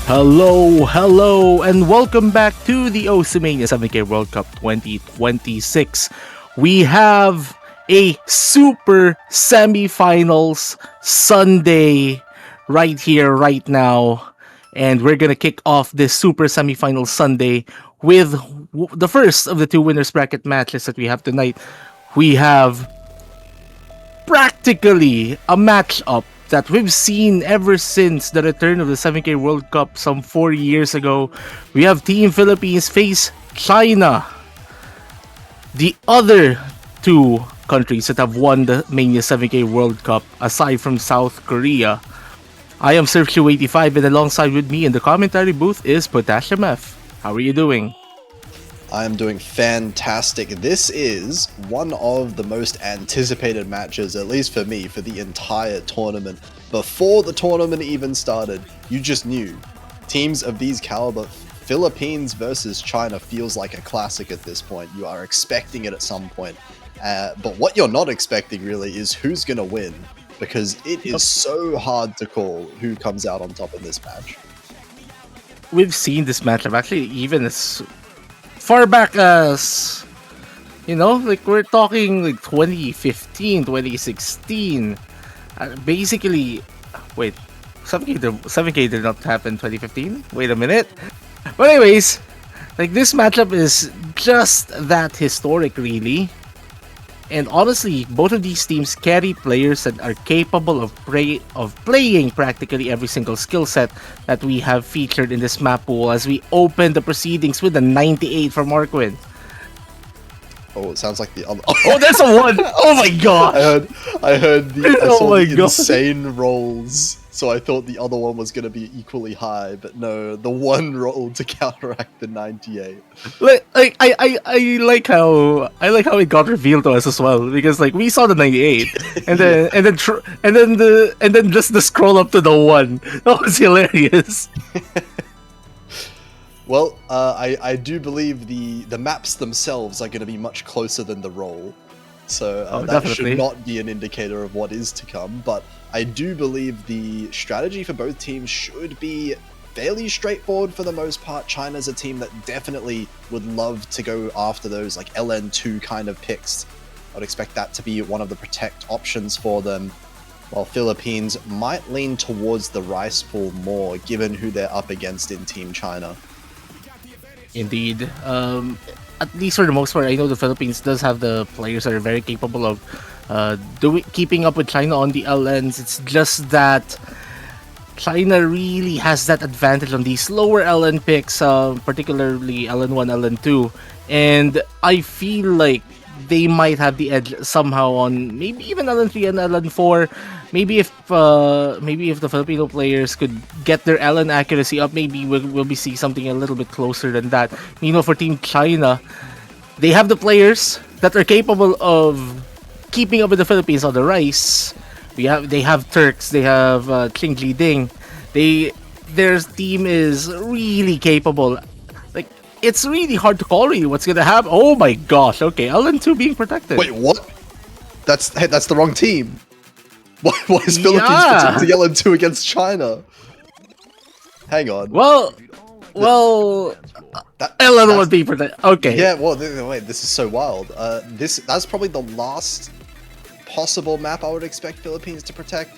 Hello, and welcome back to the Oceania 7K World Cup 2026. We have a super semifinals Sunday right here, right now, and we're gonna kick off this super semifinal Sunday with the first of the two winners bracket matches that we have tonight. We have practically a matchup that we've seen ever since the return of the 7K World Cup some 4 years ago. We have Team Philippines face China, the other two countries that have won the Mania 7K World Cup aside from South Korea. I am Surf85, and alongside with me in the commentary booth is Potassium F. How are you doing? I am doing fantastic. This is one of the most anticipated matches, at least for me, for the entire tournament. Before the tournament even started, you just knew. Teams of these caliber, Philippines versus China feels like a classic at this point. You are expecting it at some point. But what you're not expecting really is who's going to win, because it is so hard to call who comes out on top in this match. We've seen this matchup actually even as far back as, like we're talking like 2015, 2016. Basically, wait, 7K did not happen 2015? Wait a minute. But anyways, like this matchup is just that historic, really. And honestly, both of these teams carry players that are capable of playing practically every single skill set that we have featured in this map pool as we open the proceedings with a 98 from Marquin. Oh, it sounds like the other. Oh, that's a one! Oh my god! I heard the Oh my God. insane rolls, so I thought the other one was going to be equally high, but no, the one roll to counteract the 98. I like how it got revealed to us as well, because like we saw the 98 and then just the scroll up to the one. That was hilarious. Well, I do believe the maps themselves are going to be much closer than the roll, so that definitely should not be an indicator of what is to come, but I do believe the strategy for both teams should be fairly straightforward for the most part. China's a team that definitely would love to go after those like LN2 kind of picks. I'd expect that to be one of the protect options for them, while Philippines might lean towards the rice pool more given who they're up against in Team China. Indeed. At least for the most part, I know the Philippines does have the players that are very capable of keeping up with China on the LNs. It's just that China really has that advantage on these lower LN picks, particularly LN1, LN2, and I feel like they might have the edge somehow on maybe even LN3 and LN4. Maybe if the Filipino players could get their LN accuracy up, maybe we'll be seeing something a little bit closer than that. For Team China, they have the players that are capable of keeping up with the Philippines on the rice. They have Turks, they have Ching Li Ding. Their team is really capable. Like it's really hard to call really what's gonna happen. Oh my gosh! Okay, LN2 being protected. Wait, what? That's the wrong team. Why is Philippines protecting LN2 against China? Hang on. Well, LN would be protected. Okay. Yeah, well, wait, this is so wild. That's probably the last possible map I would expect Philippines to protect.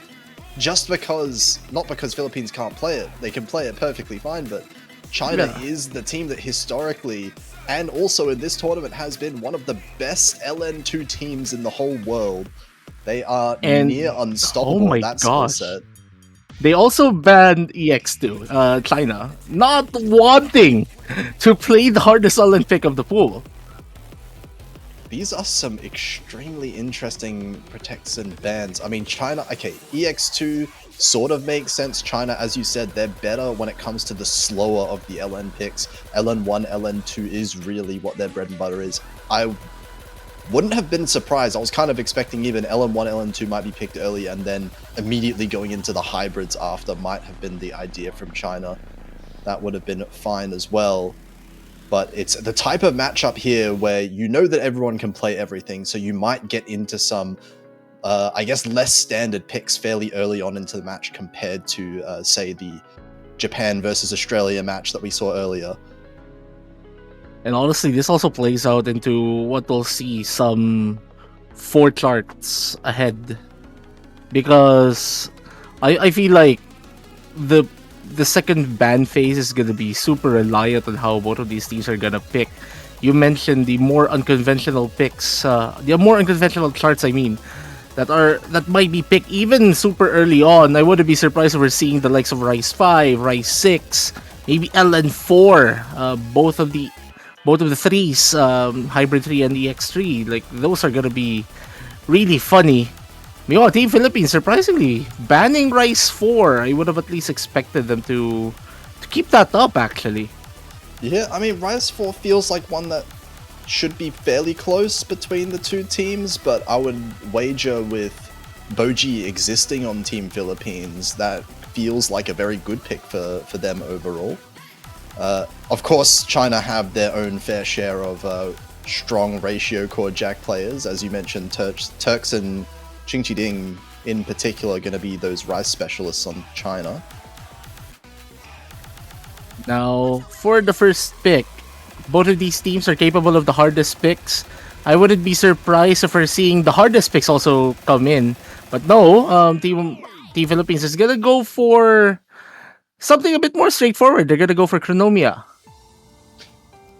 Just because, not because Philippines can't play it, they can play it perfectly fine, but China is the team that historically, and also in this tournament, has been one of the best LN2 teams in the whole world. They are near unstoppable at that skill set. They also banned EX2, China, not wanting to play the hardest LN pick of the pool. These are some extremely interesting protects and bans. I mean, China, okay, EX2 sort of makes sense. China, as you said, they're better when it comes to the slower of the LN picks. LN1, LN2 is really what their bread and butter is. I wouldn't have been surprised. I was kind of expecting even LN1, LN2 might be picked early and then immediately going into the hybrids after might have been the idea from China. That would have been fine as well. But it's the type of matchup here where you know that everyone can play everything, so you might get into some, I guess, less standard picks fairly early on into the match compared to, say, the Japan versus Australia match that we saw earlier. And honestly, this also plays out into what we'll see some 4 charts ahead. Because I feel like the the second ban phase is gonna be super reliant on how both of these teams are gonna pick. You mentioned the more unconventional picks, the more unconventional charts. I mean, that might be picked even super early on. I wouldn't be surprised if we're seeing the likes of Rise 5, Rise 6, maybe LN4. Both of the threes, Hybrid 3 and EX3. Like those are gonna be really funny. Meanwhile, Team Philippines surprisingly banning Rise 4. I would have at least expected them to keep that up actually. Yeah, I mean, Rise 4 feels like one that should be fairly close between the two teams, but I would wager with Boji existing on Team Philippines, that feels like a very good pick for them overall. Of course, China have their own fair share of strong ratio core Jack players. As you mentioned, Turks and Qing Ding in particular are going to be those Rise specialists on China. Now, for the first pick, both of these teams are capable of the hardest picks. I wouldn't be surprised if we're seeing the hardest picks also come in. But no, Team Philippines is gonna go for something a bit more straightforward. They're gonna go for Chronomia.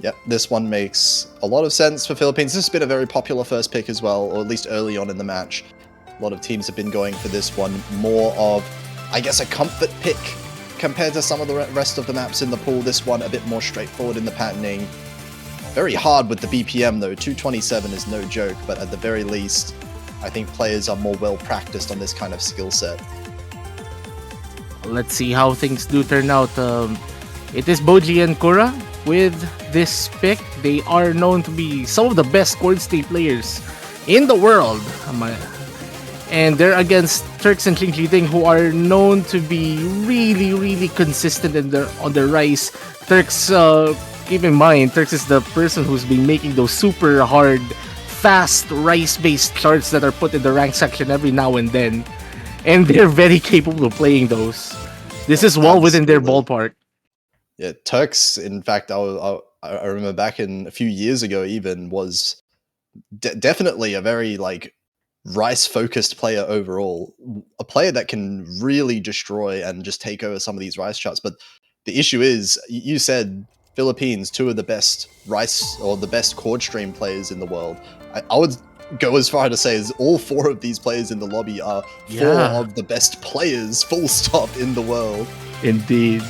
Yep, this one makes a lot of sense for Philippines. This has been a very popular first pick as well, or at least early on in the match. A lot of teams have been going for this one. More of, I guess, a comfort pick compared to some of the rest of the maps in the pool. This one a bit more straightforward in the patterning. Very hard with the BPM though. 227 is no joke, but at the very least, I think players are more well practiced on this kind of skill set. Let's see how things do turn out. It is Boji and Kura with this pick. They are known to be some of the best Chord State players in the world. And they're against Turks and Qing, who are known to be really, really consistent on their rise. Turks, keep in mind, Turks is the person who's been making those super hard, fast rise-based charts that are put in the rank section every now and then. And they're very capable of playing those. This is well within their ballpark. Yeah, Turks, in fact, I remember back in a few years ago even, was definitely a very, like, Rice-focused player overall. A player that can really destroy and just take over some of these Rice charts. But the issue is, you said Philippines, two of the best Rice, or the best chord stream players in the world. I would go as far to say as all 4 of these players in the lobby are 4 of the best players, full stop, in the world. Indeed.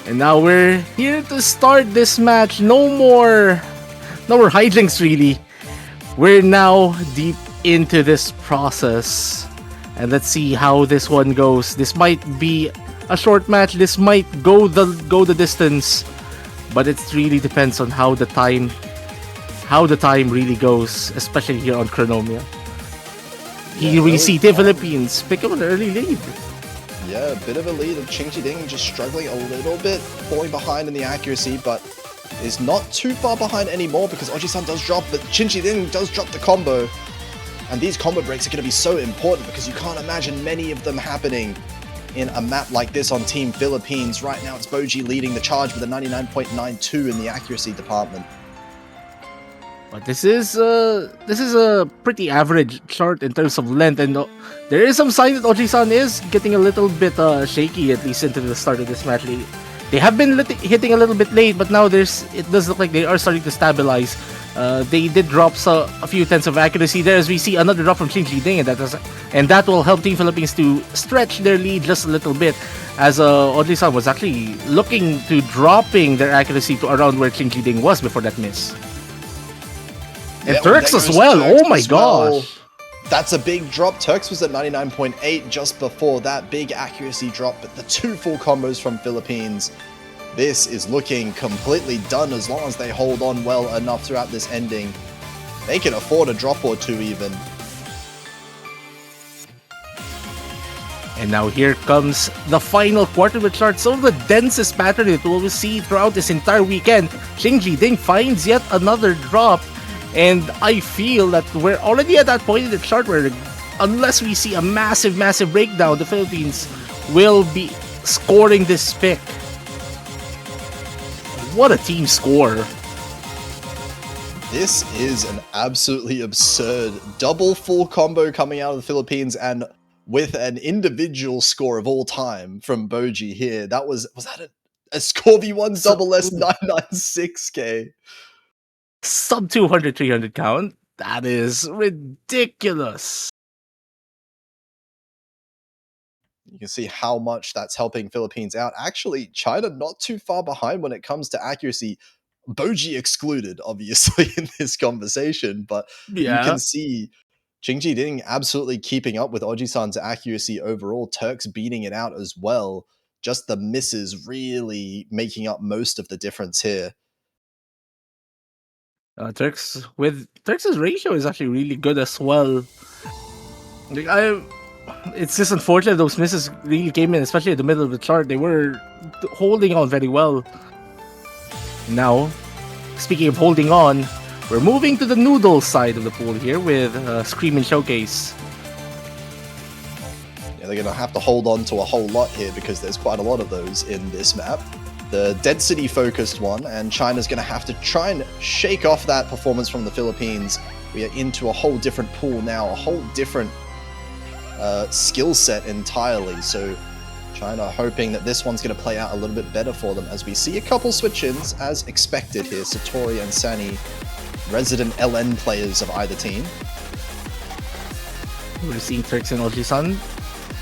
And now we're here to start this match. No more hijinks really. We're now deep into this process. And let's see how this one goes. This might be a short match. This might go the distance. But it really depends on how the time really goes, especially here on Chronomia. Here we see the Philippines pick up an early lead. Yeah, a bit of a lead of Qing Ding just struggling a little bit, falling behind in the accuracy, but is not too far behind anymore because Oji-san does drop, but Qing Ding does drop the combo. And these combo breaks are going to be so important because you can't imagine many of them happening in a map like this on Team Philippines. Right now it's Boji leading the charge with a 99.92 in the accuracy department. But this is a pretty average chart in terms of length, and there is some sign that Oji-san is getting a little bit shaky, at least into the start of this match. They have been hitting a little bit late, but now it does look like they are starting to stabilize. They did drop a few tenths of accuracy there, as we see another drop from Qing Ding, and that will help Team Philippines to stretch their lead just a little bit, as Oji-san was actually looking to dropping their accuracy to around where Qing Ding was before that miss. And Turks as well. Oh my gosh. That's a big drop. Turks was at 99.8 just before that big accuracy drop, but the 2 full combos from Philippines. This is looking completely done as long as they hold on well enough throughout this ending. They can afford a drop or 2 even. And now here comes the final quarter with chart. Some of the densest pattern that we'll see throughout this entire weekend. Qing Ding finds yet another drop. And I feel that we're already at that point in the chart where, unless we see a massive breakdown, the Philippines will be scoring this pick. What a team score. This is an absolutely absurd double full combo coming out of the Philippines, and with an individual score of all time from Boji here. That was that a Scorby 1 So, double S 996k? sub 200, 300 count. That is ridiculous. You can see how much that's helping Philippines out. Actually, China not too far behind when it comes to accuracy. Boji excluded, obviously, in this conversation, but you Yeah. can see Jingji Ding absolutely keeping up with Oji-san's accuracy overall. Turks beating it out as well. Just the misses really making up most of the difference here. Turks' ratio is actually really good as well. Like it's just unfortunate those misses really came in, especially at the middle of the chart. They were holding on very well. Now, speaking of holding on, we're moving to the noodle side of the pool here with Scream and Showcase. Yeah, they're going to have to hold on to a whole lot here because there's quite a lot of those in this map. The density focused one, and China's going to have to try and shake off that performance from the Philippines. We are into a whole different pool now, a whole different skill set entirely. So China hoping that this one's going to play out a little bit better for them, as we see a couple switch-ins as expected here. Satori and Sani, resident LN players of either team. We're seeing Turks and Oji-san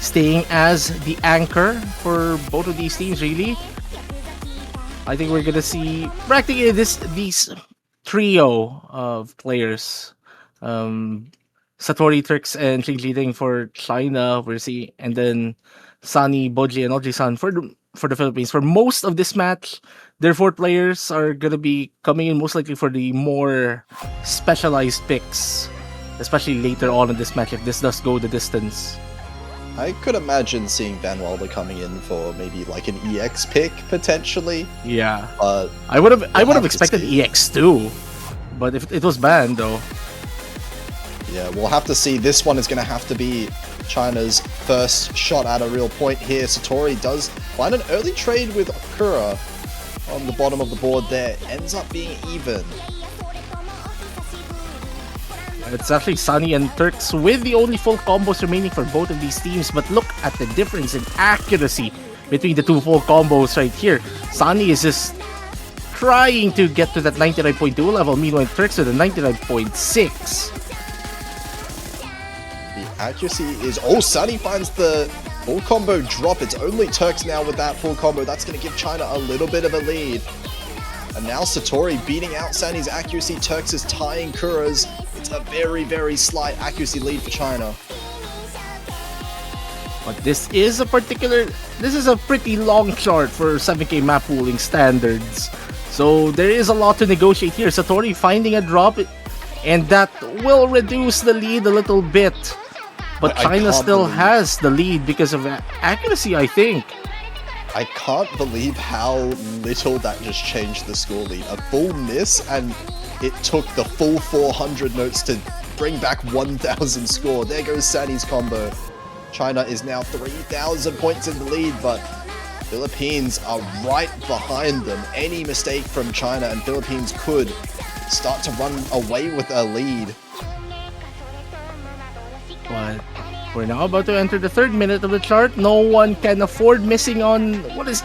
staying as the anchor for both of these teams, really. I think we're gonna see practically these trio of players. Satori, Turks, and Jingji for China. We're seeing, and then Sani, Boji, and Oji-san for the Philippines. For most of this match, their 4 players are gonna be coming in most likely for the more specialized picks, especially later on in this match if this does go the distance. I could imagine seeing Van Wilder coming in for maybe like an EX pick potentially. Yeah, But I would have to expected see. EX too, but if it was banned though. Yeah, we'll have to see. This one is going to have to be China's first shot at a real point here. Satori does find an early trade with Akura on the bottom of the board there. Ends up being even. It's actually Sunny and Turks with the only full combos remaining for both of these teams, but look at the difference in accuracy between the two full combos right here. Sunny is just trying to get to that 99.2 level, meanwhile Turks with a 99.6. The accuracy is... Oh, Sunny finds the full combo drop. It's only Turks now with that full combo. That's going to give China a little bit of a lead. And now Satori beating out Sunny's accuracy. Turks is tying Kura's. It's a very, very slight accuracy lead for China. But this is a pretty long chart for 7K map pooling standards. So there is a lot to negotiate here. Satori finding a drop, and that will reduce the lead a little bit. But China still has the lead because of accuracy, I think. I can't believe how little that just changed the score lead. A full miss, and it took the full 400 notes to bring back 1,000 score. There goes Sani's combo. China is now 3,000 points in the lead, but Philippines are right behind them. Any mistake from China and Philippines could start to run away with a lead. But we're now about to enter the 3rd minute of the chart. No one can afford missing on what is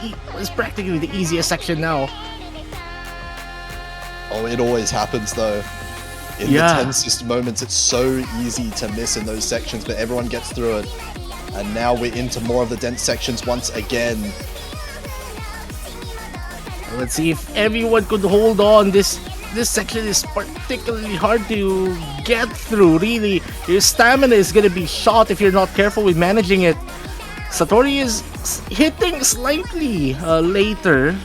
practically the easiest section now. Oh, it always happens though. In the tensest moments, it's so easy to miss in those sections, but everyone gets through it. And now we're into more of the dense sections once again. Let's see if everyone could hold on. This section is particularly hard to get through, really. Your stamina is going to be shot if you're not careful with managing it. Satori is hitting slightly later,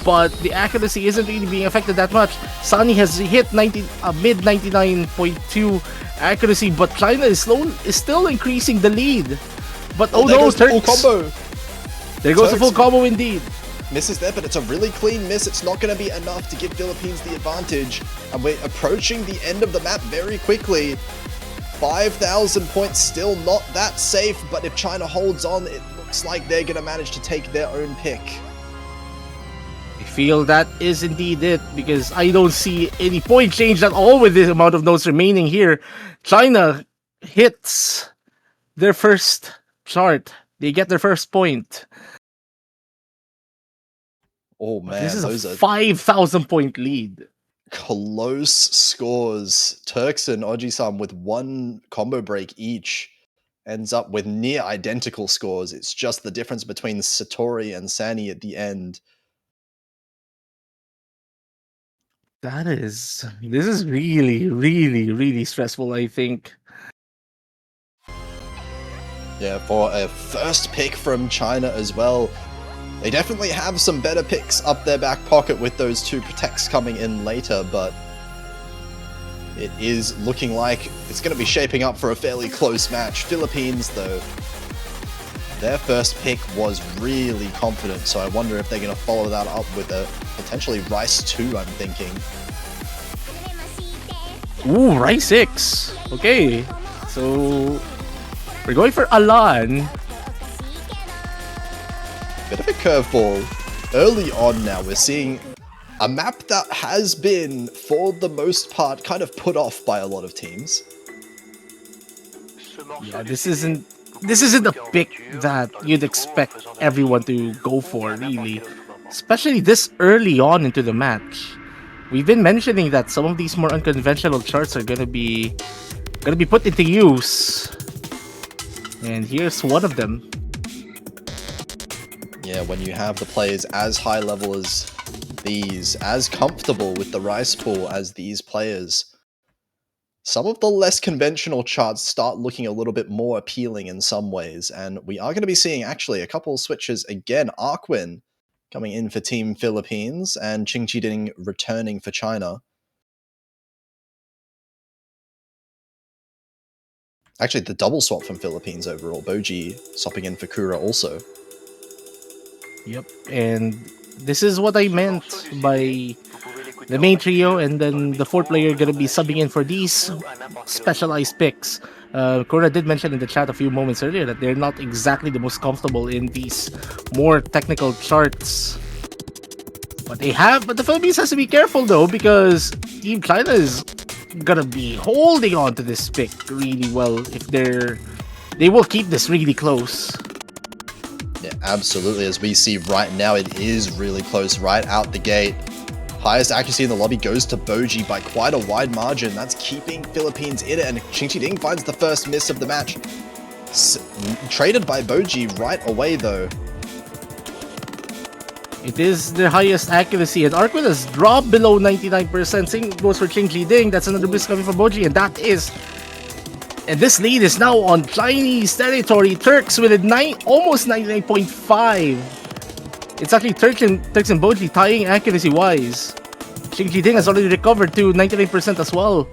but the accuracy isn't really being affected that much. Sunny has hit mid 99.2 accuracy, but China is still increasing the lead. But oh no, Turks! Full combo. There goes the full combo indeed. Misses there, but it's a really clean miss. It's not going to be enough to give Philippines the advantage. And we're approaching the end of the map very quickly. 5,000 points, still not that safe, but if China holds on, it looks looks like they're going to manage to take their own pick. I feel that is indeed it, because I don't see any point change at all with the amount of notes remaining here. China hits their first chart. They get their first point. Oh But this man, is a those are 5,000 point lead. close scores. Turks and Oji-san with one combo break each ends up with near identical scores. It's just the difference between Satori and Sani at the end. This is really, really, really stressful, I think. Yeah, for a first pick from China as well. They definitely have some better picks up their back pocket with those two protects coming in later, but it is looking like it's going to be shaping up for a fairly close match. Philippines, though, their first pick was really confident, so I wonder if they're going to follow that up with a potentially Rice 2, I'm thinking. Ooh, Rice 6. Okay, so we're going for Alan. Bit of a curveball. Early on now, we're seeing a map that has been, for the most part, kind of put off by a lot of teams. Yeah, this isn't a pick that you'd expect everyone to go for, really. Especially this early on into the match. We've been mentioning that some of these more unconventional charts are gonna be put into use. And here's one of them. Yeah, when you have the players as high level as these, as comfortable with the rice pool as these players, some of the less conventional charts start looking a little bit more appealing in some ways, and we are going to be seeing actually a couple of switches again. Arkwin coming in for Team Philippines, and Ching Chi-ding returning for China. Actually, the double swap from Philippines overall. Boji swapping in for Kura also. Yep, and this is what I meant by the main trio, and then the fourth player gonna be subbing in for these specialized picks. Kura did mention in the chat a few moments earlier that they're not exactly the most comfortable in these more technical charts. But the Philippines has to be careful though, because Team China is gonna be holding on to this pick really well if they will keep this really close. Yeah, absolutely. As we see right now, it is really close right out the gate. Highest accuracy in the lobby goes to Boji by quite a wide margin. That's keeping Philippines in it, and Ching Chi-ding finds the first miss of the match. Traded by Boji right away, though. It is their highest accuracy, and Arkwin has dropped below 99%. Same goes for Ching Chi-ding. That's another miss coming from Boji, and this lead is now on Chinese territory. Turks with a almost 99.5. It's actually Turks and Boji tying accuracy-wise. Ching Chi-ding has already recovered to 99% as well.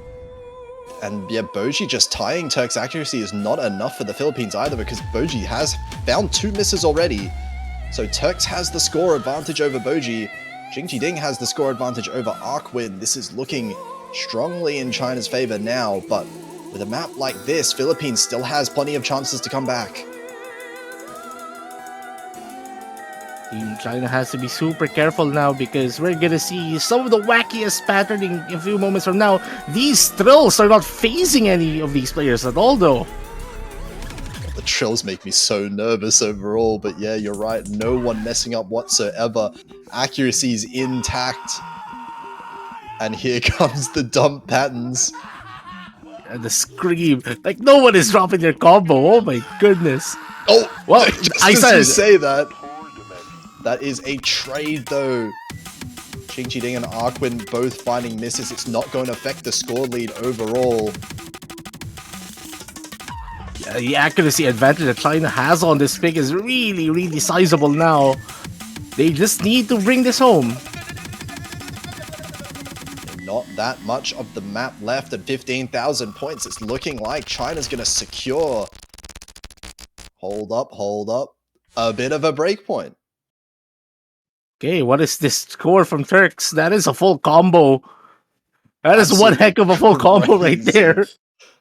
And yeah, Boji just tying Turk's accuracy is not enough for the Philippines either, because Boji has found two misses already. So Turks has the score advantage over Boji. Ching Chi-ding has the score advantage over Arkwin. This is looking strongly in China's favor now, but with a map like this, Philippines still has plenty of chances to come back. Team China has to be super careful now, because we're gonna see some of the wackiest patterning in a few moments from now. These thrills are not phasing any of these players at all, though. The trills make me so nervous overall, but yeah, you're right. No one messing up whatsoever. Accuracy's intact. And here comes the dump patterns. And the scream. Like, no one is dropping their combo. Oh my goodness. Oh, well, just as you say that. That is a trade, though. Ching Chi-ding and Arkwin both finding misses. It's not going to affect the score lead overall. Yeah, the accuracy advantage that China has on this pick is really, really sizable now. They just need to bring this home. Not that much of the map left at 15,000 points. It's looking like China's going to secure. Hold up, hold up. A bit of a break point. Okay, what is this score from Turks? That is a full combo. That is one heck of a full combo right there.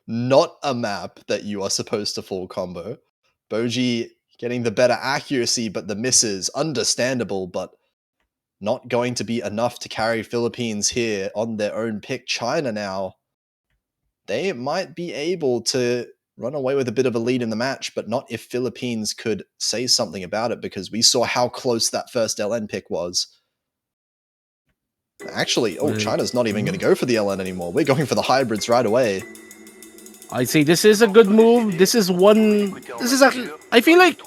Not a map that you are supposed to full combo. Boji getting the better accuracy, but the misses, understandable, but not going to be enough to carry Philippines here on their own pick. China now, they might be able to run away with a bit of a lead in the match, but not if Philippines could say something about it, because we saw how close that first LN pick was. Actually, oh, China's not even going to go for the LN anymore. We're going for the hybrids right away. I'd say this is a good move. This is actually, I feel like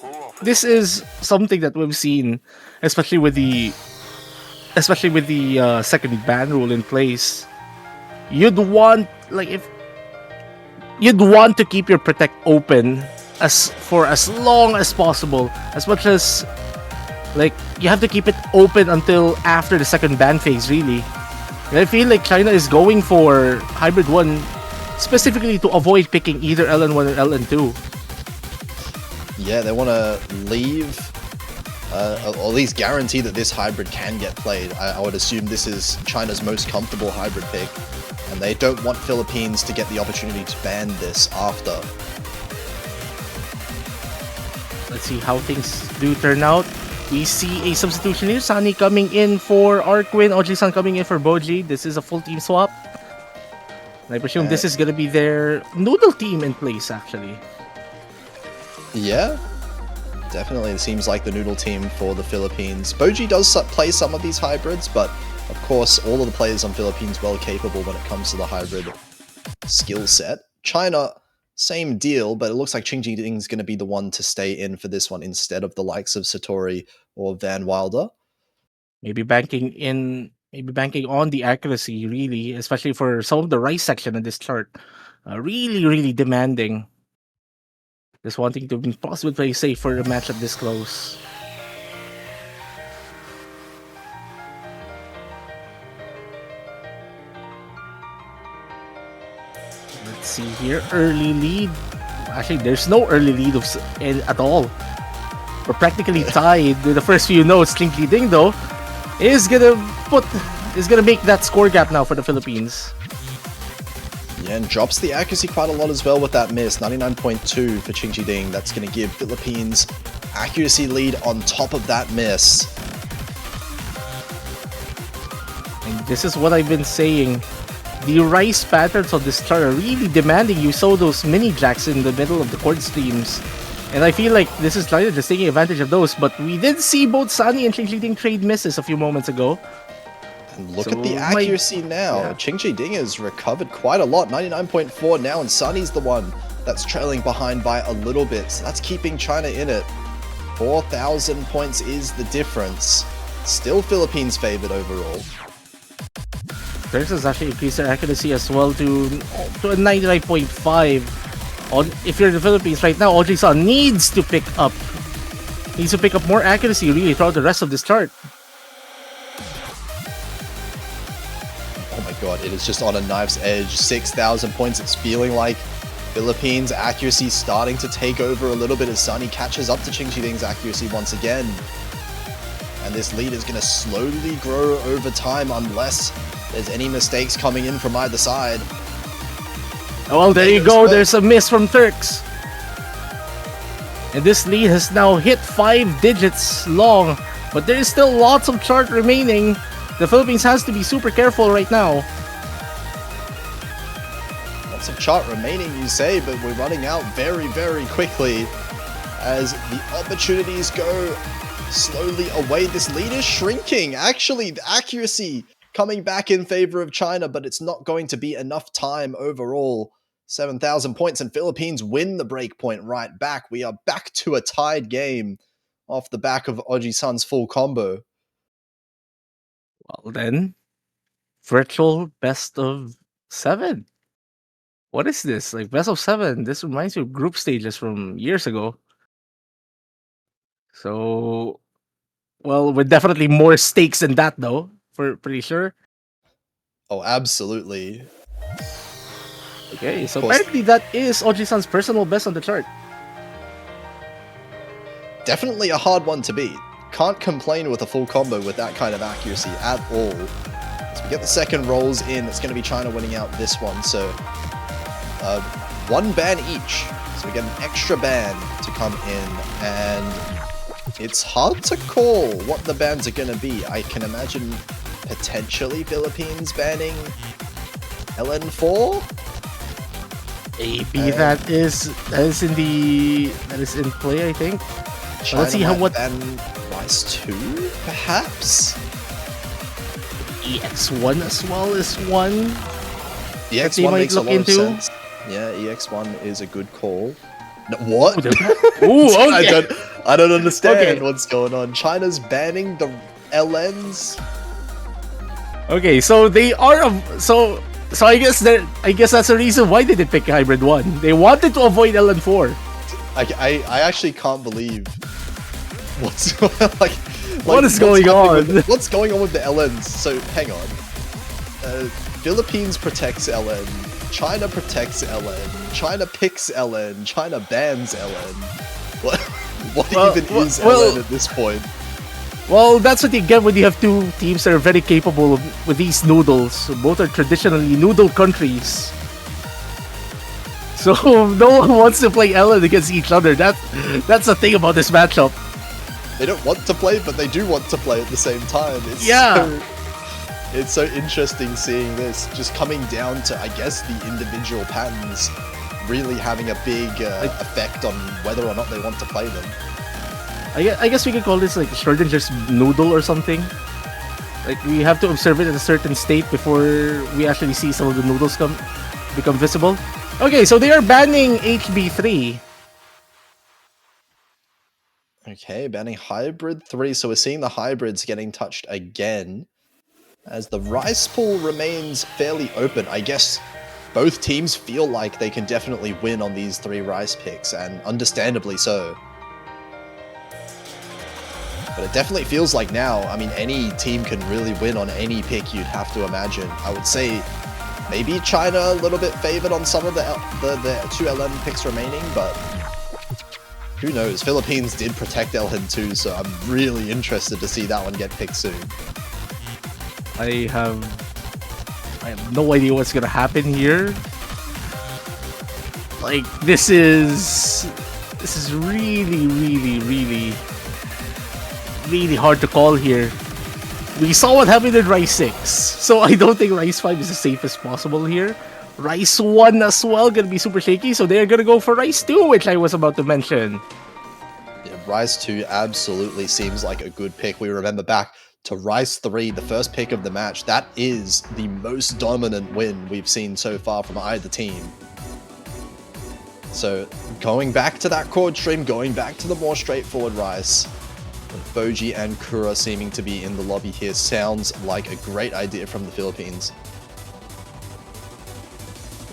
this is something that we've seen, especially with the second ban rule in place. You'd want to keep your protect open for as long as possible, as much as you have to keep it open until after the second ban phase, really. And I feel like China is going for hybrid 1 specifically to avoid picking either LN1 or LN2. Yeah, they want to leave, or at least guarantee that this hybrid can get played. I would assume this is China's most comfortable hybrid pick, and they don't want Philippines to get the opportunity to ban this after. Let's see how things do turn out. We see a substitution here. Sunny coming in for Arquin, Oji-san coming in for Boji. This is a full team swap. And I presume this is going to be their noodle team in place, actually. Yeah, definitely. It seems like the noodle team for the Philippines. Boji does play some of these hybrids, but of course, all of the players on Philippines well capable when it comes to the hybrid skill set. China, same deal, but it looks like Qing Jiding is going to be the one to stay in for this one instead of the likes of Satori or Van Wilder. Maybe banking on the accuracy, really, especially for some of the rice section in this chart. Really, really demanding. Just wanting to be possibly play safe for a matchup this close. Let's see here. Early lead. Actually, there's no early lead at all. We're practically tied with the first few notes. Slinky Ding, though, is gonna make that score gap now for the Philippines. Yeah, and drops the accuracy quite a lot as well with that miss. 99.2 for Qing Jiding. That's going to give Philippines accuracy lead on top of that miss. And this is what I've been saying. The rice patterns on this chart are really demanding. You saw those mini jacks in the middle of the court streams. And I feel like this is China just taking advantage of those. But we did see both Sunny and Qing Jiding trade misses a few moments ago. And look at the accuracy now. Yeah. Qing Jiding has recovered quite a lot. 99.4 now, and Sunny's the one that's trailing behind by a little bit. So that's keeping China in it. 4,000 points is the difference. Still Philippines favored overall. Turks has actually increased their accuracy as well to a 99.5. If you're in the Philippines right now, Oji-san needs to pick up more accuracy really throughout the rest of this chart. Oh my god, it is just on a knife's edge. 6,000 points. It's feeling like Philippines' accuracy starting to take over a little bit as Sunny catches up to Qing Jiding's accuracy once again. And this lead is going to slowly grow over time unless there's any mistakes coming in from either side. Oh, well, there you go. There's a miss from Turks. And this lead has now hit 5 digits long. But there is still lots of chart remaining. The Philippines has to be super careful right now. Lots of chart remaining, you say, but we're running out very, very quickly as the opportunities go slowly away. This lead is shrinking. Actually, the accuracy coming back in favor of China, but it's not going to be enough time overall. 7,000 points, and Philippines win the breakpoint right back. We are back to a tied game off the back of Oji-san's full combo. Well then, virtual best of 7. What is this? Like best of 7? This reminds me of group stages from years ago. So, well, with definitely more stakes than that though, for pretty sure. Oh, absolutely. Okay, so apparently that is Oji-san's personal best on the chart. Definitely a hard one to beat. Can't complain with a full combo with that kind of accuracy at all. As we get the second rolls in, it's going to be China winning out this one. So, one ban each. So we get an extra ban to come in, and it's hard to call what the bans are going to be. I can imagine potentially Philippines banning LN4. Maybe that is in play, I think. China Let's see how what ban Rise 2, perhaps? EX1 as well is one. They EX1 might makes a look lot into. of sense. Yeah, EX1 is a good call. No, what? Ooh, okay. I don't understand Okay. what's going on. China's banning the LNs. Okay, so they are so I guess that's the reason why they did pick Hybrid 1. They wanted to avoid LN4. I actually can't believe what's like What is going on? What's going on with the LNs? So hang on. Philippines protects LN. China protects LN. China picks LN. China bans LN. What even is LN at this point? Well, that's what you get when you have two teams that are very capable with these noodles. Both are traditionally noodle countries. So no one wants to play LN against each other. That's the thing about this matchup. They don't want to play, but they do want to play at the same time. It's so interesting seeing this just coming down to, I guess, the individual patterns really having a big effect on whether or not they want to play them. I guess we could call this like Schrodinger's noodle or something. Like we have to observe it at a certain state before we actually see some of the noodles become visible. Okay, so they are banning HB3. Okay, banning Hybrid 3, so we're seeing the hybrids getting touched again. As the Rice pool remains fairly open, I guess both teams feel like they can definitely win on these 3 Rice picks, and understandably so. But it definitely feels like now, I mean, any team can really win on any pick, you'd have to imagine. I would say maybe China a little bit favored on some of the 2 LN picks remaining, but who knows? Philippines did protect LN2, so I'm really interested to see that one get picked soon. I have no idea what's gonna happen here. Like this is really hard to call here. We saw what happened in Rice 6, so I don't think Rice 5 is the safest possible here. Rice 1 as well gonna be super shaky, so they're gonna go for Rice 2, which I was about to mention. Yeah, Rice 2 absolutely seems like a good pick. We remember back to Rice 3, the first pick of the match. That is the most dominant win we've seen so far from either team. So going back to that chord stream, going back to the more straightforward Rice, with Boji and Kura seeming to be in the lobby here, sounds like a great idea from the Philippines.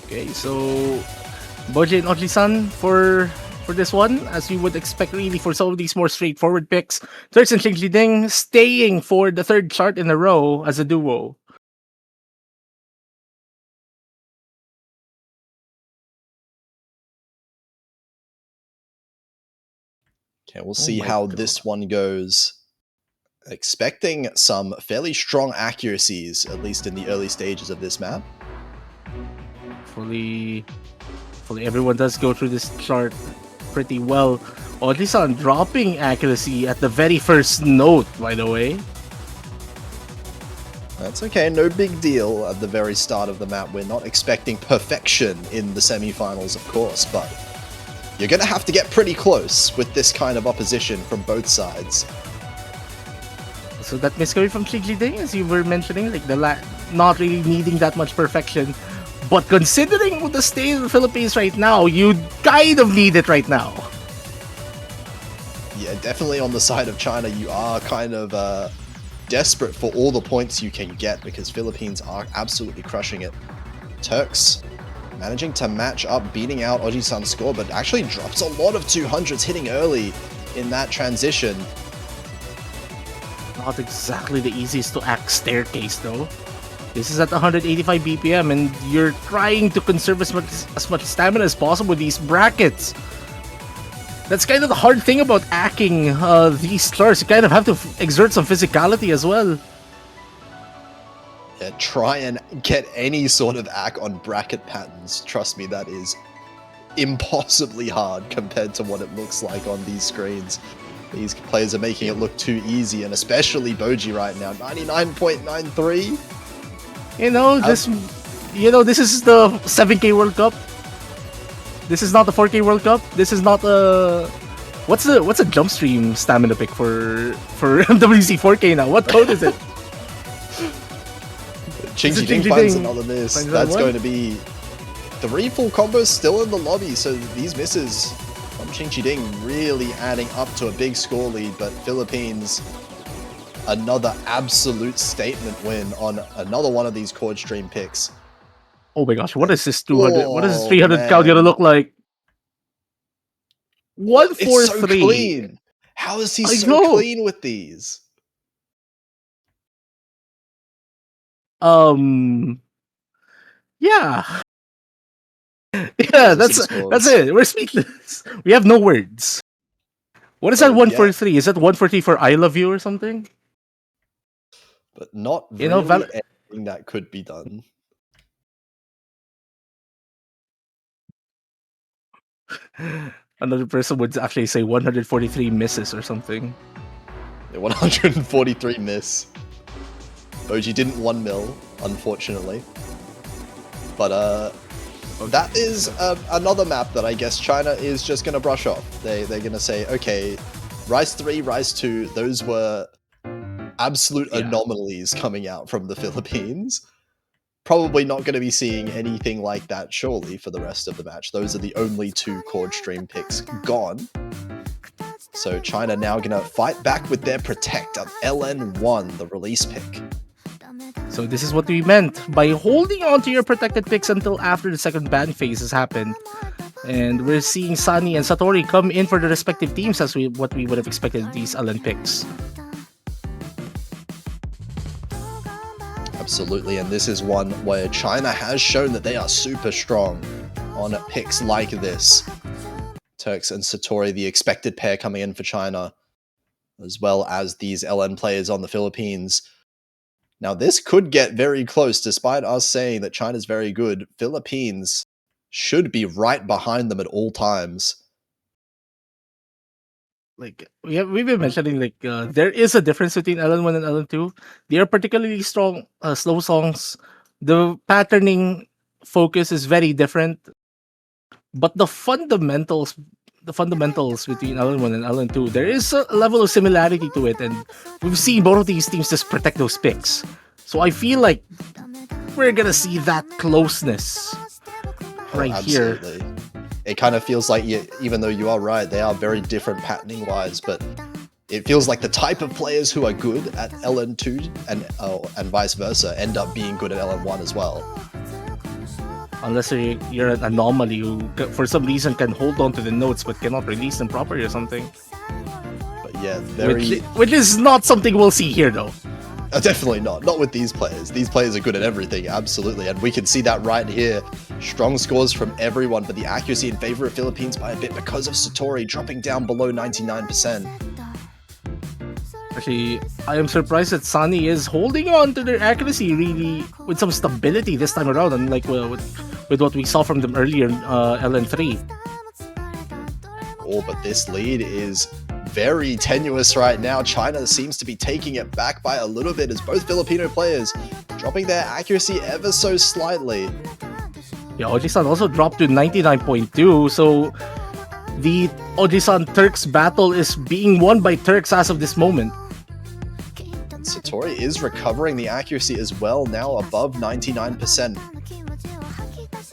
Okay, so Boji and Oji-san for this one, as you would expect really for some of these more straightforward picks. Turks and Ding staying for the 3rd chart in a row as a duo. Okay, we'll see how this one goes. Expecting some fairly strong accuracies, at least in the early stages of this map. Hopefully everyone does go through this chart pretty well. Oji-san dropping accuracy at the very first note, by the way. That's okay, no big deal at the very start of the map. We're not expecting perfection in the semifinals, of course, but you're gonna have to get pretty close with this kind of opposition from both sides. So that miscarry from Ding, as you were mentioning, like not really needing that much perfection. But considering the state of the Philippines right now, you kind of need it right now. Yeah, definitely on the side of China, you are kind of desperate for all the points you can get because Philippines are absolutely crushing it. Turks managing to match up, beating out Oji-san's score, but actually drops a lot of 200s hitting early in that transition. Not exactly the easiest to act staircase though. This is at 185 BPM and you're trying to conserve as much stamina as possible with these brackets. That's kind of the hard thing about hacking these stars. You kind of have to exert some physicality as well. Try and get any sort of act on bracket patterns. Trust me, that is impossibly hard compared to what it looks like on these screens. These players are making it look too easy, and especially Boji right now, 99.93. This is the 7K World Cup. This is not the 4K World Cup. This is not a what's a jump stream stamina pick for MWC 4K now? What code is it? Chingy Ding finds another miss. That's going to be 3 full combos still in the lobby, so these misses from Chingy Ding really adding up to a big score lead, but Philippines, another absolute statement win on another one of these chord stream picks. Oh my gosh, what is this 200? What is this 300 count gonna look like? 143. It's so clean. How is he so clean with these? Yeah. Yeah, that's it. We're speechless. We have no words. What is that 143? Is that 143 for I love you or something? But not really anything that could be done. Another person would actually say 143 misses or something. Yeah, 143 miss. Boji didn't 1 mil, unfortunately. But that is another map that I guess China is just going to brush off. They're going to say, okay, Rise 3, Rise 2, those were absolute anomalies coming out from the Philippines. Probably not going to be seeing anything like that, surely, for the rest of the match. Those are the only 2 chord stream picks gone. So China now going to fight back with their Protect of LN1, the release pick. So this is what we meant by holding on to your protected picks until after the second ban phase has happened. And we're seeing Sunny and Satori come in for the respective teams as what we would have expected these LN picks. Absolutely, and this is one where China has shown that they are super strong on picks like this. Turks and Satori, the expected pair coming in for China, as well as these LN players on the Philippines. Now, this could get very close, despite us saying that China's very good. Philippines should be right behind them at all times. Like we've been mentioning, there is a difference between LN1 and LN2. They are particularly strong, slow songs. The patterning focus is very different, but the fundamentals between LN1 and LN2, there is a level of similarity to it, and we've seen both of these teams just protect those picks. So I feel like we're gonna see that closeness here. It kind of feels like, even though you are right, they are very different patterning wise, but it feels like the type of players who are good at LN2 and vice versa end up being good at LN1 as well. Unless you're an anomaly who, for some reason, can hold on to the notes but cannot release them properly or something. But yeah, which is not something we'll see here, though. Definitely not. Not with these players. These players are good at everything, absolutely. And we can see that right here. Strong scores from everyone, but the accuracy in favor of Philippines by a bit because of Satori dropping down below 99%. Actually, I am surprised that Sunny is holding on to their accuracy really with some stability this time around, unlike with what we saw from them earlier in LN3. Oh, but this lead is very tenuous right now. China seems to be taking it back by a little bit as both Filipino players dropping their accuracy ever so slightly. Yeah, Oji-san also dropped to 99.2, so the Oji-san Turks battle is being won by Turks as of this moment. And Satori is recovering the accuracy as well, now above 99%.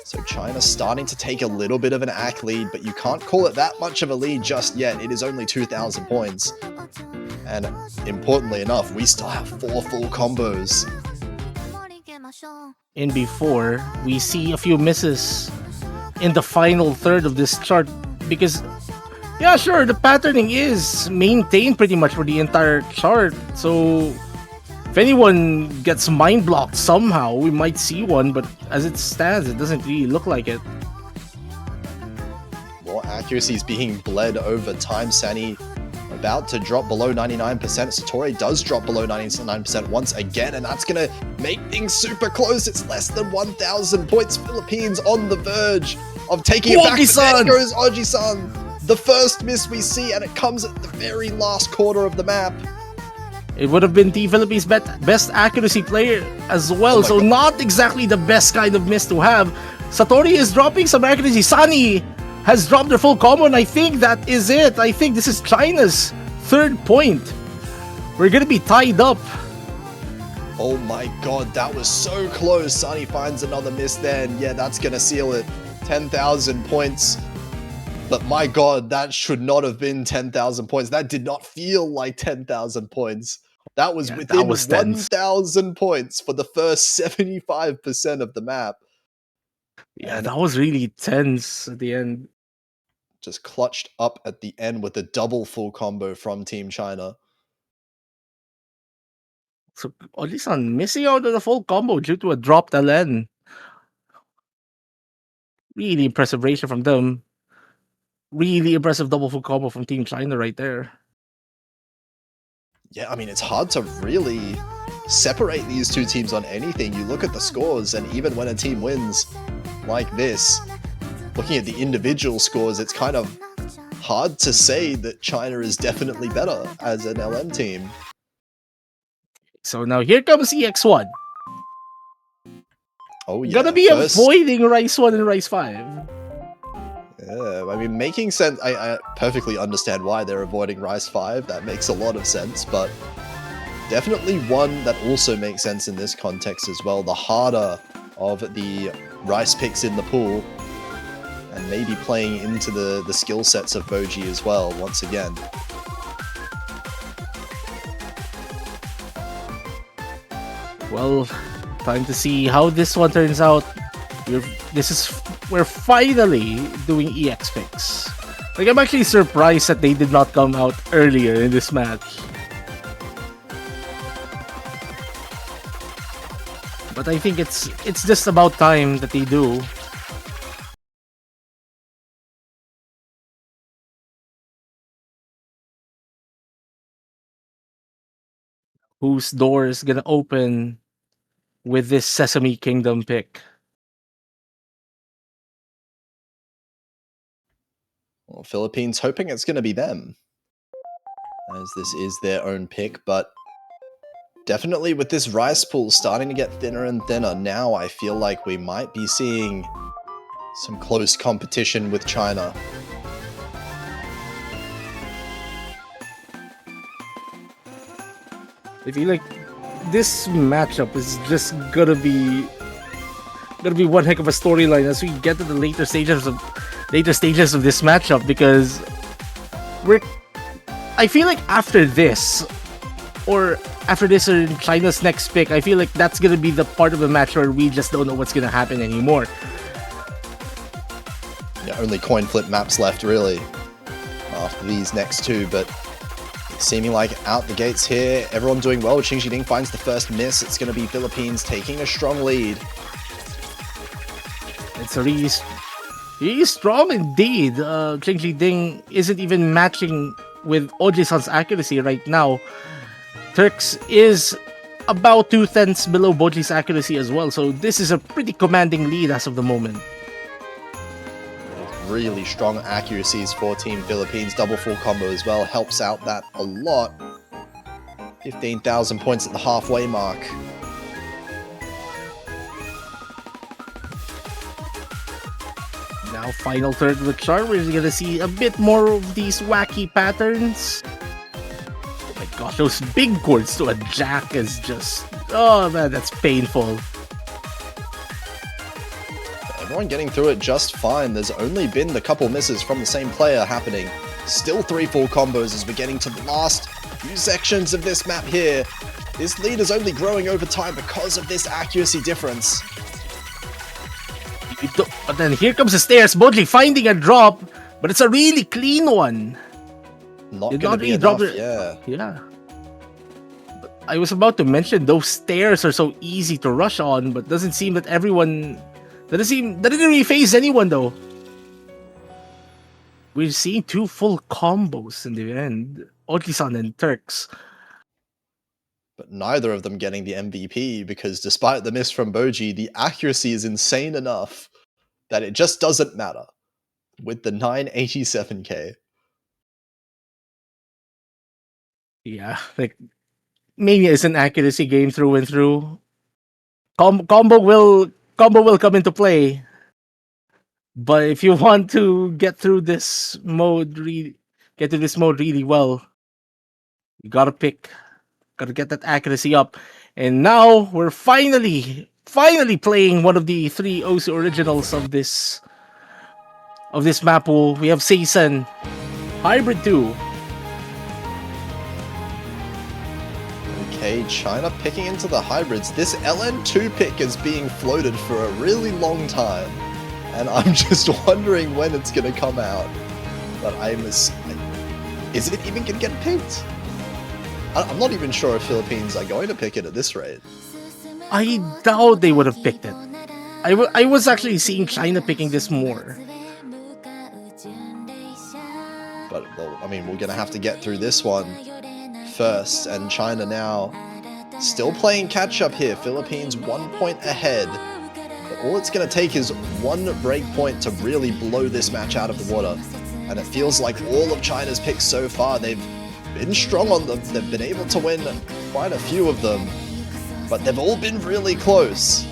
So China's starting to take a little bit of an AC lead, but you can't call it that much of a lead just yet. It is only 2,000 points. And importantly enough, we still have 4 full combos. In before, we see a few misses in the final third of this chart because, yeah, sure, the patterning is maintained pretty much for the entire chart. So if anyone gets mind blocked somehow, we might see one, but as it stands, it doesn't really look like it. More accuracy is being bled over time. Sani about to drop below 99%. Satori does drop below 99% once again, and that's going to make things super close. It's less than 1,000 points. Philippines on the verge of taking it back, but there Oji-san! goes Oji-san. The first miss we see, and it comes at the very last corner of the map. It would have been the Philippines' best accuracy player as well, Oh my so God. not exactly the best kind of miss to have. Satori is dropping some accuracy. Sunny has dropped their full combo, and I think that is it. I think this is China's third point. We're gonna be tied up. Oh my God, that was so close. Sunny finds another miss then. Yeah, that's gonna seal it. 10,000 points. But my God, that should not have been 10,000 points. That did not feel like 10,000 points. That was Yeah, that within was tense. 1,000 points for the first 75% of the map. Yeah, And that was really tense at the end. just clutched up at the end with a double full combo from Team China. So Olisan missing out on the full combo due to a dropped LN. Really impressive ratio from them. Really impressive double full combo from Team China right there. Yeah, I mean, it's hard to really separate these two teams on anything. You look at the scores, and even when a team wins like this, looking at the individual scores, it's kind of hard to say that China is definitely better as an LM team. So now here comes EX1. Oh Gonna yeah, be first. avoiding Rice 1 and Rice 5. Yeah, I mean, making sense. I perfectly understand why they're avoiding Rice 5. That makes a lot of sense, but definitely one that also makes sense in this context as well. The harder of the Rice picks in the pool, and maybe playing into the skill sets of Boji as well, once again. Well, time to see how this one turns out. We're finally doing EX picks. Like, I'm actually surprised that they did not come out earlier in this match. But I think it's just about time that they do. Whose door is gonna open with this Sesame Kingdom pick? Well, Philippines hoping it's going to be them, as this is their own pick, but definitely with this Rice pool starting to get thinner and thinner, now I feel like we might be seeing some close competition with China. I feel like this matchup is just gonna be one heck of a storyline as we get to the later stages of this matchup, because I feel like after this or China's next pick, I feel like that's gonna be the part of the match where we just don't know what's gonna happen anymore. Yeah, only coin flip maps left really after these next two, but seeming like out the gates here, everyone doing well. Qing Jiding finds the first miss. It's going to be Philippines taking a strong lead. It's a really strong indeed. Qing Jiding isn't even matching with Oji-san's accuracy right now. Turks is about 2/10 below Boji's accuracy as well, so this is a pretty commanding lead as of the moment. Really strong accuracies for Team Philippines. Double full combo as well helps out that a lot. 15,000 points at the halfway mark. Now, final third of the chart, we're gonna see a bit more of these wacky patterns. Oh my gosh, those big chords to a jack is just... oh man, that's painful. Everyone getting through it just fine. There's only been the couple misses from the same player happening. Still 3 full combos as we're getting to the last few sections of this map here. This lead is only growing over time because of this accuracy difference. But then here comes the stairs, Bodley finding a drop, but it's a really clean one. Not gonna be enough, yeah. Yeah. But I was about to mention those stairs are so easy to rush on, but doesn't seem that everyone... that didn't really phase anyone though. We're seeing 2 full combos in the end. Oji-san and Turks. But neither of them getting the MVP because despite the miss from Boji, the accuracy is insane enough that it just doesn't matter with the 987k. Yeah, like Mania is an accuracy game through and through. Combo will come into play, but if you want to get to this mode really well, you gotta get that accuracy up. And now we're finally playing one of the three OC originals of this map pool. We have Season Hybrid 2. Okay, China picking into the hybrids. This LN2 pick is being floated for a really long time, and I'm just wondering when it's going to come out. But is it even going to get picked? I'm not even sure if Philippines are going to pick it at this rate. I doubt they would have picked it. I was actually seeing China picking this more. But, well, I mean, we're going to have to get through this one first, and China now still playing catch up here. Philippines 1 point ahead, but all it's going to take is one break point to really blow this match out of the water. And it feels like all of China's picks so far, they've been strong on them. They've been able to win quite a few of them, but they've all been really close.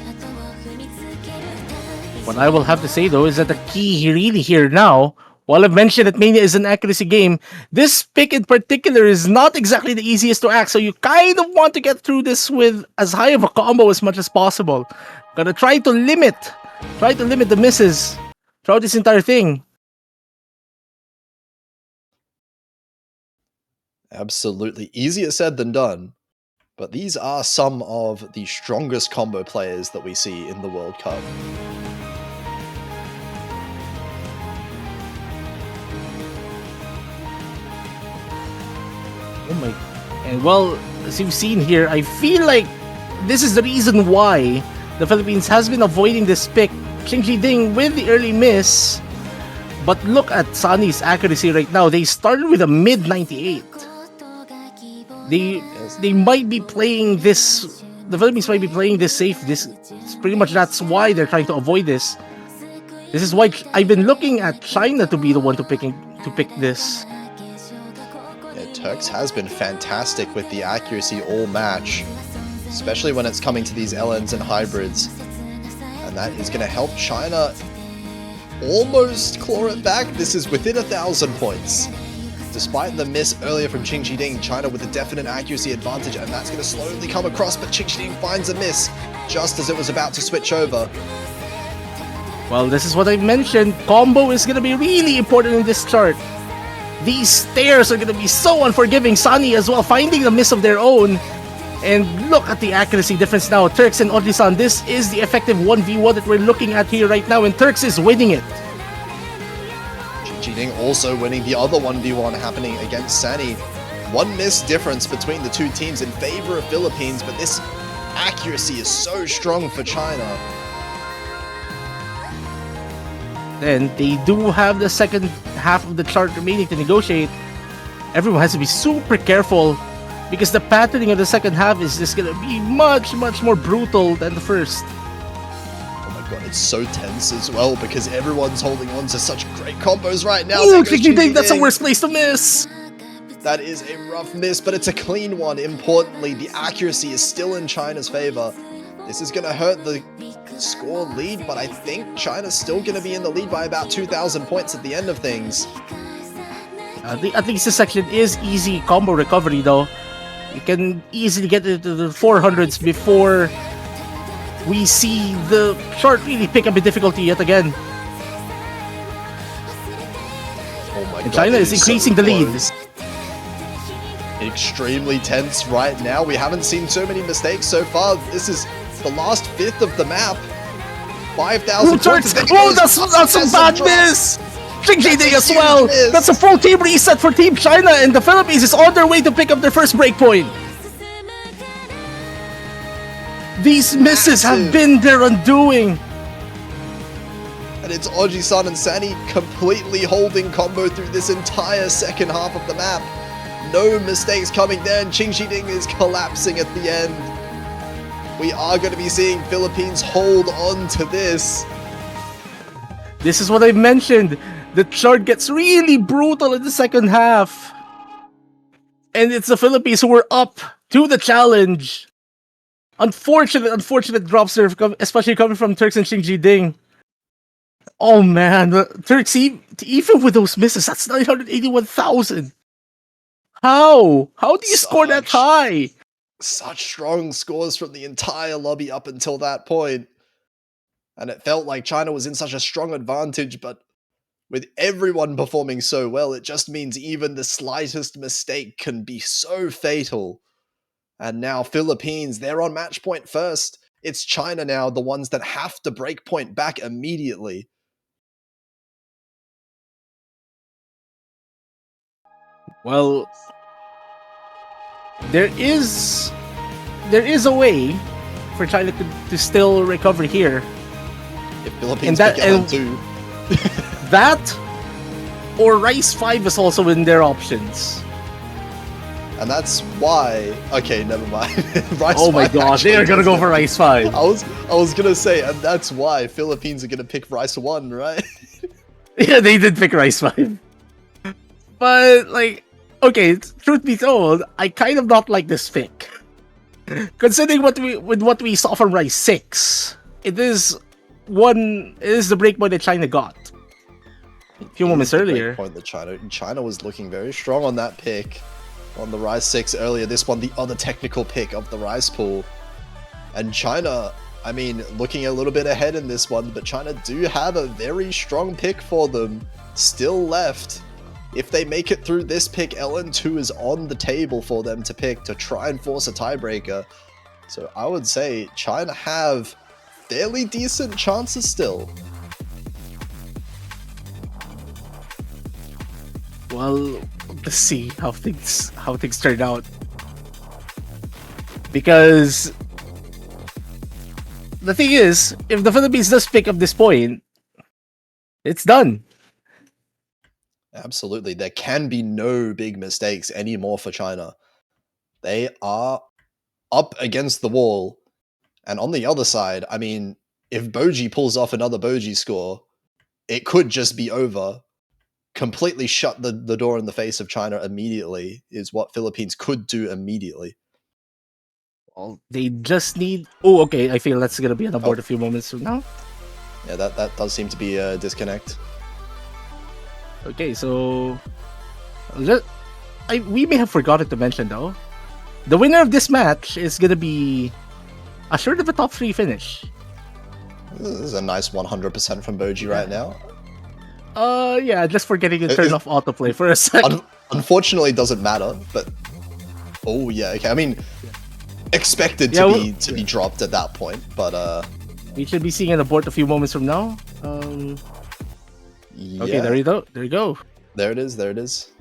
What I will have to say though is that the key really here now, while I've mentioned that Mania is an accuracy game, this pick in particular is not exactly the easiest to act, so you kind of want to get through this with as high of a combo as much as possible. Gotta try to limit the misses throughout this entire thing. Absolutely. Easier said than done. But these are some of the strongest combo players that we see in the World Cup. Oh my. And well, as you've seen here, I feel like this is the reason why the Philippines has been avoiding this pick. Ching Ding with the early miss. But look at Sunny's accuracy right now. They started with a mid 98. They might be playing this. The Philippines might be playing this safe. This pretty much that's why they're trying to avoid this. This is why I've been looking at China to be the one to pick this. Yeah, Turks has been fantastic with the accuracy all match, especially when it's coming to these LNs and hybrids. And that is going to help China almost claw it back. This is within 1,000 points. Despite the miss earlier from Ching Ding, China with a definite accuracy advantage, and that's going to slowly come across, but Ching Ding finds a miss just as it was about to switch over. Well, this is what I mentioned. Combo is going to be really important in this chart. These stairs are going to be so unforgiving. Sunny as well finding the miss of their own. And look at the accuracy difference now. Turks and Oji-san, this is the effective 1v1 that we're looking at here right now, and Turks is winning it. Ching Ding also winning the other 1v1 happening against Sani. One miss difference between the two teams in favor of Philippines, but this accuracy is so strong for China. Then they do have the second half of the chart remaining to negotiate. Everyone has to be super careful because the patterning of the second half is just gonna be much more brutal than the first. Oh my god, it's so tense as well because everyone's holding on to such great combos right now. Ooh, that's the worst place to miss. That is a rough miss, but it's a clean one. Importantly, the accuracy is still in China's favor. This is gonna hurt the score lead, but I think China's still gonna be in the lead by about 2,000 points at the end of things. At least this section is easy combo recovery though. You can easily get into the 400s before we see the chart really pick up in difficulty yet again. Oh my and god, China is increasing so the lead. close. Extremely tense right now. We haven't seen so many mistakes so far. This is the last fifth of the map. 5,000 points. Oh, that's a bad miss! Ching Ding as well! Miss. That's a full team reset for Team China, and the Philippines is on their way to pick up their first breakpoint. These misses have been their undoing. And it's Oji-san and Sani completely holding combo through this entire second half of the map. No mistakes coming there, and Ching Ding is collapsing at the end. We are going to be seeing Philippines hold on to this. This is what I mentioned. The chart gets really brutal in the second half. And it's the Philippines who were up to the challenge. Unfortunate drops there, especially coming from Turks and Xing Ding. Oh man, the Turks, even with those misses, that's 981,000. How? How do you score that high? Such strong scores from the entire lobby up until that point. And it felt like China was in such a strong advantage, but with everyone performing so well, it just means even the slightest mistake can be so fatal. And now Philippines, they're on match point first. It's China now, the ones that have to break point back immediately. Well, there is a way for China to still recover here. If Philippines pick LN2. That or Rice 5 is also in their options. And that's why... Okay, never mind. Rice oh my gosh, they are gonna go for Rice 5. I was gonna say, and that's why Philippines are gonna pick Rice 1, right? Yeah, they did pick Rice 5. But, like, okay, truth be told, I kind of not like this pick. Considering what we saw from Rice 6, it is the breakpoint that China got a few moments earlier. Point that China was looking very strong on that pick on the Rise 6 earlier. This one, the other technical pick of the Rise pool. And China, I mean, looking a little bit ahead in this one, but China do have a very strong pick for them still left. If they make it through this pick, LN2 is on the table for them to pick to try and force a tiebreaker. So I would say China have fairly decent chances still. Well, let's see how things turn out. Because the thing is, if the Philippines does pick up this point, it's done. Absolutely. There can be no big mistakes anymore for China. They are up against the wall. And on the other side, I mean, if Boji pulls off another Boji score, it could just be over. Completely shut the door in the face of China immediately is what Philippines could do immediately. Well, they just need... Oh, okay. I feel that's going to be on board a few moments from now. Yeah, that does seem to be a disconnect. Okay, so... we may have forgotten to mention, though. The winner of this match is going to be assured of a top 3 finish. This is a nice 100% from Boji right now. Yeah, just forgetting to turn off autoplay for a second. Unfortunately, it doesn't matter, but... Oh, yeah, okay. I mean, expected to be dropped at that point, but... We should be seeing an abort a few moments from now. Yeah. Okay, there you go. There you go. There it is. There it is.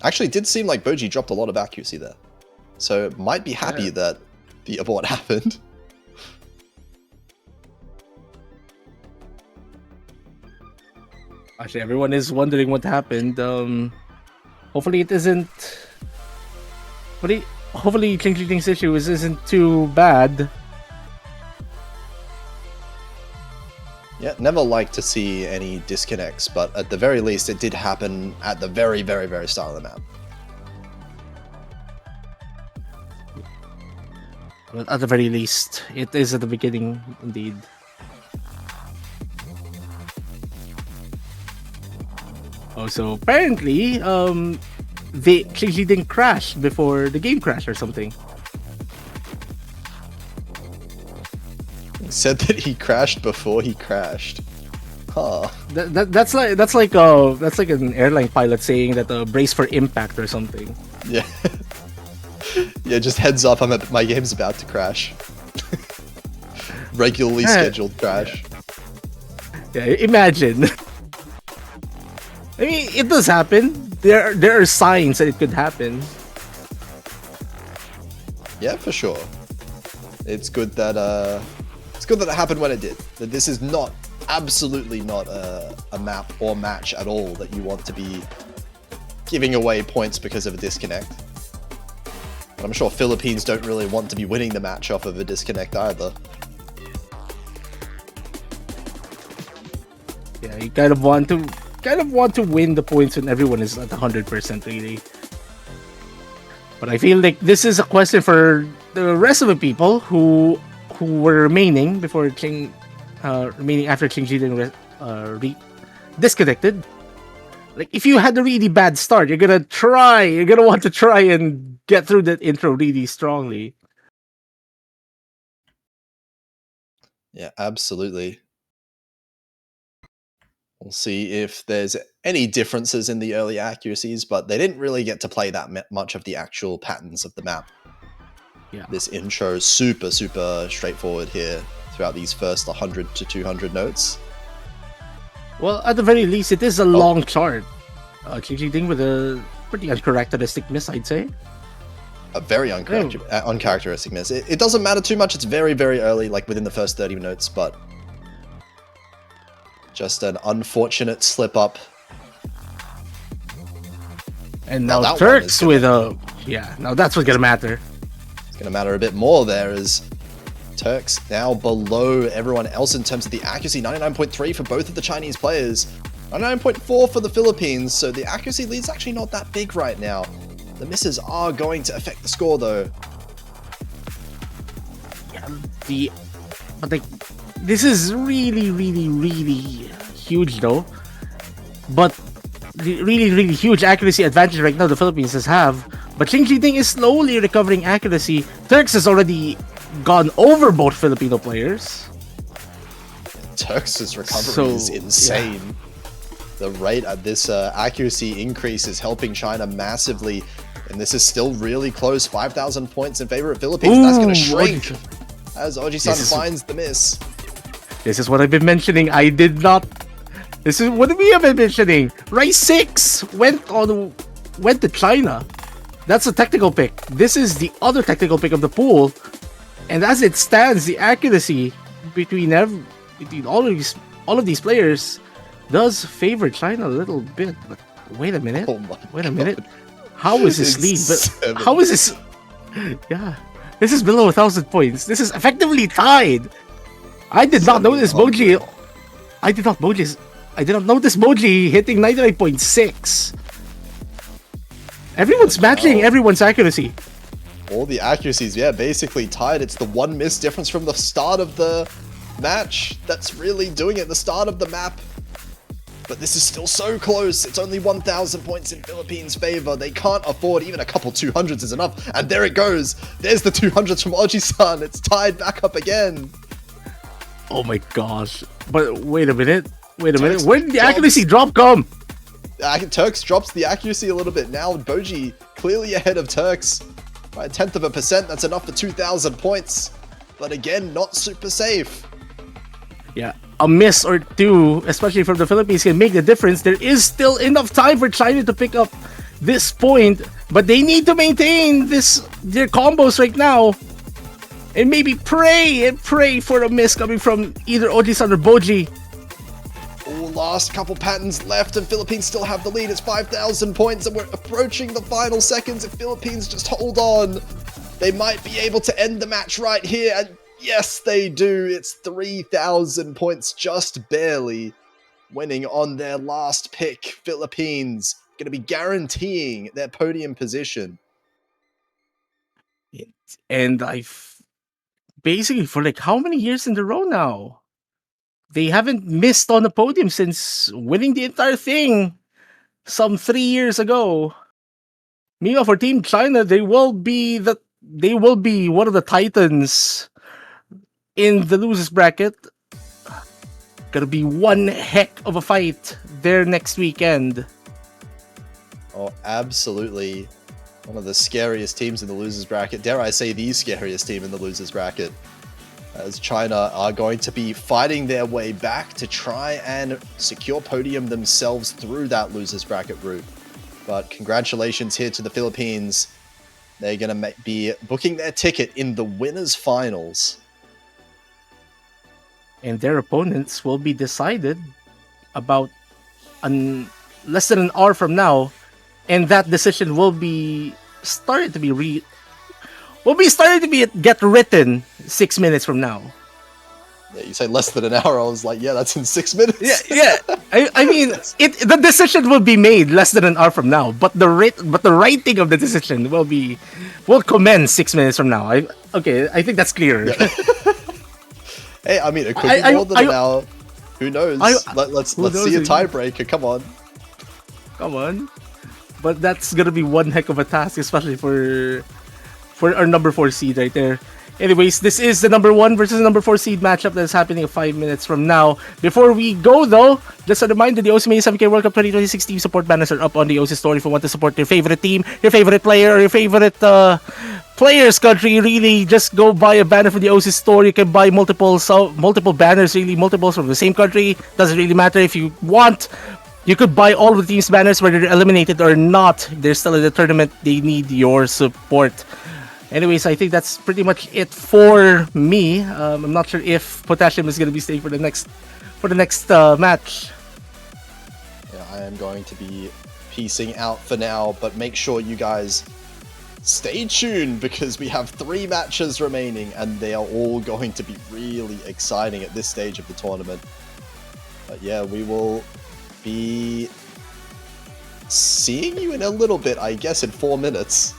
Actually, it did seem like Boji dropped a lot of accuracy there. So, might be happy that the abort happened. Actually, everyone is wondering what happened. Hopefully it isn't... Hopefully Ching issue isn't too bad. Yeah, never like to see any disconnects, but at the very least, it did happen at the very, very, very start of the map. Well, at the very least, it is at the beginning, indeed. Oh, so apparently, they didn't crash before the game crashed or something. He said that he crashed before he crashed. Huh. That's like an airline pilot saying that brace for impact or something. Yeah. Yeah, just heads up, my game's about to crash. Regularly scheduled crash. Yeah, imagine. I mean, it does happen. There are signs that it could happen. Yeah, for sure. It's good that it happened when it did. That this is absolutely not a map or match at all that you want to be giving away points because of a disconnect. But I'm sure Philippines don't really want to be winning the match off of a disconnect either. You kind of want to win the points when everyone is at 100% really. But I feel like this is a question for the rest of the people who were remaining before remaining after Qing Jilin disconnected. Like if you had a really bad start, you're gonna want to try and get through that intro really strongly. Yeah, absolutely. We'll see if there's any differences in the early accuracies, but they didn't really get to play that much of the actual patterns of the map. Yeah. This intro is super, super straightforward here throughout these first 100 to 200 notes. Well, at the very least, it is a long chart. Cheating with a pretty uncharacteristic miss, I'd say. A very uncharacteristic miss. It doesn't matter too much. It's very, very early, like within the first 30 notes, but just an unfortunate slip up. And now Turks with a... Yeah, now that's what's going to matter. It's going to matter a bit more there as Turks now below everyone else in terms of the accuracy. 99.3 for both of the Chinese players. 99.4 for the Philippines, so the accuracy lead's actually not that big right now. The misses are going to affect the score though. Yeah, but like, this is really, really, really huge though. But the really, really huge accuracy advantage right now the Philippines have. But Qing Jiting is slowly recovering accuracy. Turks has already gone over both Filipino players. Turks' recovery is insane. Yeah. The rate at this accuracy increase is helping China massively. And this is still really close. 5,000 points in favor of Philippines. Ooh, that's going to shrink as Oji-san finds the miss. This is what I've been mentioning. This is what we have been mentioning. Rice 6 went to China. That's a technical pick. This is the other technical pick of the pool. And as it stands, the accuracy between all of these players does favor China a little bit. But wait a minute. Wait a minute. How is this lead? But how is this? Yeah, this is below 1,000 points. This is effectively tied. I did not notice Moji. I did not notice Moji hitting 99.6. Everyone's matching everyone's accuracy. All the accuracies, yeah, basically tied. It's the one miss difference from the start of the match that's really doing it. The start of the map. But this is still so close. It's only 1,000 points in Philippines' favor. They can't afford even a couple 200s is enough. And there it goes. There's the 200s from Oji-san. It's tied back up again. Oh my gosh. But wait a minute. Where did the accuracy drop come? Turks drops the accuracy a little bit. Now Boji clearly ahead of Turks by 0.1%. That's enough for 2,000 points. But again, not super safe. Yeah. A miss or two, especially from the Philippines, can make the difference. There is still enough time for China to pick up this point, but they need to maintain their combos right now, and maybe pray for a miss coming from either Oji-san or Boji. Oh, last couple patterns left, and Philippines still have the lead. It's 5,000 points, and we're approaching the final seconds. If Philippines just hold on, they might be able to end the match right here. And yes, they do. It's 3,000 points, just barely winning on their last pick. Philippines going to be guaranteeing their podium position. And basically for like how many years in a row now? They haven't missed on the podium since winning the entire thing some 3 years ago. Meanwhile, for Team China, they will be one of the titans in the losers bracket. Gonna be one heck of a fight there next weekend. Oh, absolutely. One of the scariest teams in the losers bracket. Dare I say the scariest team in the losers bracket. As China are going to be fighting their way back to try and secure podium themselves through that losers bracket route. But congratulations here to the Philippines. They're going to be booking their ticket in the winners finals. And their opponents will be decided about less than an hour from now, and that decision will be started to be get written 6 minutes from now. Yeah, you say less than an hour. I was like, yeah, that's in 6 minutes. Yeah. I mean, the decision will be made less than an hour from now, but the writing of the decision will commence 6 minutes from now. I think that's clear. Yeah. Hey, I mean, it could be more than an hour. Who knows? Let's see a tiebreaker. Come on. Come on. But that's gonna be one heck of a task, especially for our number 4 seed right there. Anyways, this is the number 1 versus number 4 seed matchup that's happening 5 minutes from now. Before we go though, just a reminder, the OC Mania 7K World Cup 2026 team support banners are up on the OC store if you want to support your favorite team, your favorite player, or your favorite player's country. Really, just go buy a banner from the OC store. You can buy multiple banners, really multiples from the same country. Doesn't really matter if you want. You could buy all the team's banners whether they're eliminated or not. They're still in the tournament. They need your support. Anyways, I think that's pretty much it for me. I'm not sure if Potassium is going to be staying for the next match. Yeah, I am going to be peacing out for now, but make sure you guys stay tuned because we have 3 matches remaining and they are all going to be really exciting at this stage of the tournament. But yeah, we will be seeing you in a little bit, I guess, in 4 minutes.